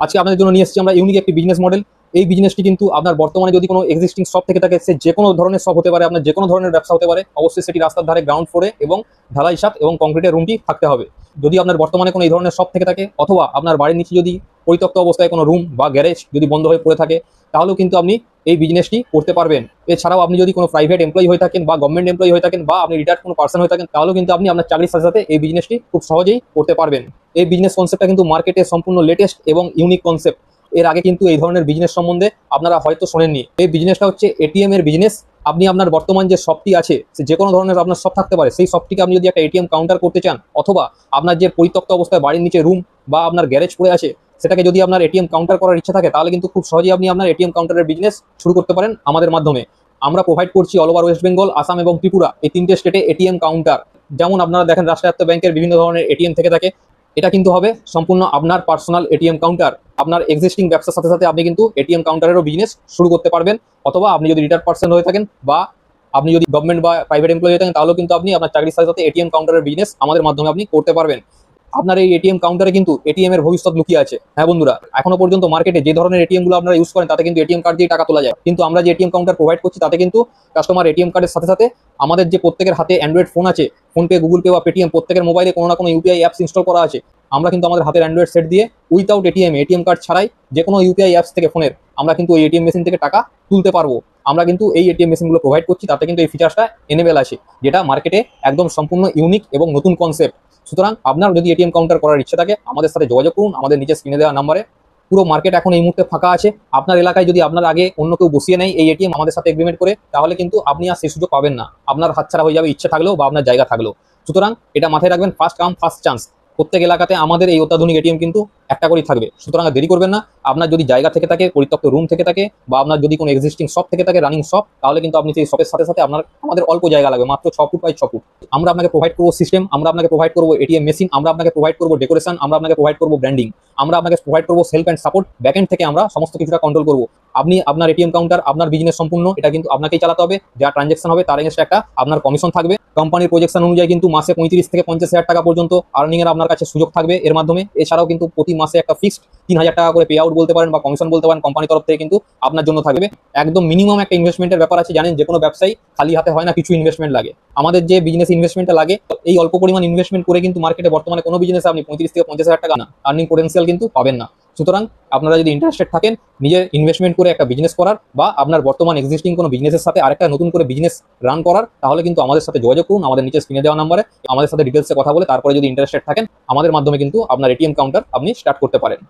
আজকে আপনাদের জন্য নিয়ে এসেছি আমরা ইউনিক একটি বিজনেস মডেল। এই বিজনেসটি কিন্তু আপনার বর্তমানে যদি কোনো এক্সিস্টিং শপ থেকে থাকে, সে যে কোনো ধরনের শপ হতে পারে, আপনার যে কোনো ধরনের ব্যবসা হতে পারে, অবশ্যই সেটি রাস্তার ধারে গ্রাউন্ড ফ্লোরে এবং ঢালাই ছাদ এবং কংক্রিটের রুমটি থাকতে হবে। যদি আপনার বর্তমানে কোনো এই ধরনের শপ থেকে থাকে, অথবা আপনার বাড়ির নিচে যদি পরিত্যক্ত অবস্থায় কোনো রুম বা গ্যারেজ যদি বন্ধ হয়ে পড়ে থাকে, তাহলেও কিন্তু আপনি এই বিজনেসটি করতে পারবেন। এছাড়াও আপনি যদি কোনো প্রাইভেট এমপ্লয়ি হয়ে থাকেন বা গভর্নমেন্ট এমপ্লয়ি হয়ে থাকেন বা আপনি রিটায়ার্ড কোনো পার্সন হয়ে থাকেন, তাহলেও কিন্তু আপনি আপনার চাকরির সাথে সাথে এই বিজনেসটি খুব সহজেই করতে পারবেন। এই বিজনেস কনসেপ্টটা কিন্তু মার্কেটে সম্পূর্ণ লেটেস্ট এবং ইউনিক কনসেপ্ট। এর আগে কিন্তু এই ধরনের বিজনেস সম্বন্ধে আপনারা হয়তো শোনেননি। এই বিজনেসটা হচ্ছে এটিএম এর বিজনেস। আপনি আপনার বর্তমান যে শপটি আছে, যে কোনো ধরনের আপনার শপ থাকতে পারে, সেই শপটিকে আপনি যদি একটা এটিএম কাউন্টার করতে চান, অথবা আপনার যে পরিত্যক্ত অবস্থায় বাড়ির নিচে রুম বা আপনার গ্যারেজ পড়ে আছে, সেটাকে যদি আপনার এটিএম কাউন্টার করার ইচ্ছা থাকে, তাহলে কিন্তু খুব সহজেই আপনি আপনার এটিএম কাউন্টারের বিজনেস শুরু করতে পারেন আমাদের মাধ্যমে। আমরা প্রোভাইড করছি all over West Bengal, Assam এবং ত্রিপুরা, এই তিনটে স্টেটে এটিএম কাউন্টার। যেমন আপনারা দেখেন রাষ্ট্রায়ত্ত ব্যাংকের বিভিন্ন ধরনের এটিএম থেকে থাকে, এটা কিন্তু হবে সম্পূর্ণ আপনার পার্সোনাল এটিএম কাউন্টার। আপনার এক্সিস্টিং ব্যবসার সাথে সাথে আপনি কিন্তু এটিএম কাউন্টারেরও বিজনেস শুরু করতে পারবেন। অথবা আপনি যদি রিটায়ার্ড পার্সন হয়ে থাকেন বা আপনি যদি গভর্নমেন্ট বা প্রাইভেট এমপ্লয়ি হয়ে থাকেন, তাহলেও কিন্তু আপনি আপনার চাকরির সাথে সাথে এটিএম কাউন্টারের বিজনেস আমাদের মাধ্যমে আপনি করতে পারবেন। আপনার এই এটিএম কাউন্টারে কিন্তু এটিএম এর ভবিষ্যৎ লুকিয়ে আছে। হ্যাঁ বন্ধুরা, এখনো পর্যন্ত মার্কেটে যে ধরনের এটিএম গুলো আপনারা ইউজ করেন, তাতে কিন্তু এটিএম কার্ড দিয়ে টাকা তোলা যায়, কিন্তু আমরা যে এটিএম কাউন্টার প্রোভাইড করছি, তাতে কিন্তু কাস্টমার এটিএম কার্ডের সাথে সাথে আমাদের যে প্রত্যেকের হাতে অ্যান্ড্রয়েড ফোন আছে, ফোনপে, গুগল পে বা পেটিএম, প্রত্যেকের মোবাইলে কোনো না কোনো ইউপিআই অ্যাপস ইনস্টল করা আছে। আমরা কিন্তু আমাদের হাতের অ্যান্ড্রয়েড সেট দিয়ে উইথাউট এটিএম কার্ড ছাড়াই যে কোনো ইউপিআই অ্যাপস থেকে ফোনের আমরা কিন্তু ওই এটিএম মেশিন থেকে টাকা তুলতে পারবো। আমরা কিন্তু এই এটিএম মেশিনগুলো প্রোভাইড করছি, তাতে কিন্তু এই ফিচার্সটা এনেবেল আছে, যেটা মার্কেটে একদম সম্পূর্ণ ইউনিক এবং নতুন কনসেপ্ট। সুতরাং আপনার যদি এটিএম কাউন্টার করার ইচ্ছা থাকে, আমাদের সাথে যোগাযোগ করুন আমাদের নিচে স্ক্রিনে দেওয়া নাম্বারে। পুরো মার্কেট এখন এই মুহূর্তে ফাঁকা আছে। আপনার এলাকায় যদি আপনার আগে অন্য কেউ বসিয়ে নেয় এই এটিএম আমাদের সাথে এগ্রিমেন্ট করে, তাহলে কিন্তু আপনি আর সেই সুযোগ পাবেন না, আপনার হাতছাড়া হয়ে যাবে, ইচ্ছা থাকলেও বা আপনার জায়গা থাকলেও। সুতরাং এটা মাথায় রাখবেন, ফার্স্ট কাম ফার্স্ট চান্স। প্রত্যেক এলাকাতে আমাদের এই অত্যাধুনিক এটিএম কিন্তু একটা করেই থাকবে। সুতরাং আর দেরি করবেন না। আপনার যদি জায়গা থেকে থাকে, পরিত্যক্ত রুম থেকে থাকে, বা আপনার যদি কোনো এক্সিস্টিং শপ থেকে থাকে, রানিং শপ, তাহলে কিন্তু আপনি সেই শপের সাথে সাথে আপনার আমাদের অল্প জায়গা লাগবে, মাত্র 6 ফুট বাই 6 ফুট। আমরা আপনাকে প্রোভাইড করবো সিস্টেম, আমরা আপনাকে প্রোভাইড করবো এটিএম মেশিন, আমরা আপনাকে প্রোভাইড করবো ডেকোরেশন, আমরা আপনাকে প্রোভাইড করবো ব্র্যান্ডিং, আমরা আপনাকে প্রোভাইড করবো হেল্প অ্যান্ড সাপোর্ট। ব্যাকএন্ড থেকে আমরা সমস্ত কিছুটা কন্ট্রোল করবো। আপনি আপনার এটিএম কাউন্টার, আপনার বিজনেস সম্পূর্ণ, এটা কিন্তু আপনাকেই চালাতে হবে। যা ট্রানজ্যাকশন হবে তার এগেন্সটে একটা আপনার কমিশন থাকবে। কোম্পানির প্রজেকশন অনুযায়ী কিন্তু মাসে 35 থেকে 50 হাজার টাকা পর্যন্ত আর্নিং এর আপনার কাছে সুযোগ থাকবে এর মাধ্যমে। এছাড়াও কিন্তু প্রতি মাসে একটা ফিক্সড 3,000 টাকা করে পে আউট বলতে পারেন বা কমিশন বলতে পারেন, কোম্পানি তরফ থেকে কিন্তু আপনার জন্য থাকবে। একদম মিনিমাম একটা ইনভেস্টমেন্টের ব্যাপার আছে। জানেন যে কোনো ব্যবসায়ী খালি হাতে হয় না, কিছু ইনভেস্টমেন্ট লাগে। আমাদের যে বিজনেস ইনভেস্টমেন্টটা লাগে, এই অল্প পরিমাণ ইনভেস্টমেন্ট করে কিন্তু মার্কেটে বর্তমানে কোনো বিজনেসে আপনি 35 থেকে 50 হাজার টাকা না আর্নিং পোটেন্সিয়াল কিন্তু পাবেন না। সুতরাং আপনারা যদি ইন্টারেস্টেড থাকেন নিজের ইনভেস্টমেন্ট করে একটা বিজনেস করার, বা আপনার বর্তমান এক্সিস্টিং কোনো বিজনেসের সাথে আরেকটা নতুন করে বিজনেস রান করার, তাহলে কিন্তু আমাদের সাথে যোগাযোগ করুন আমাদের নিচে স্ক্রিনে দেওয়া নাম্বারে। আমাদের সাথে ডিটেলসে কথা বলে তারপরে যদি ইন্টারেস্টেড থাকেন, আমাদের মাধ্যমে কিন্তু আপনার এটিএম কাউন্টার আপনি স্টার্ট করতে পারেন।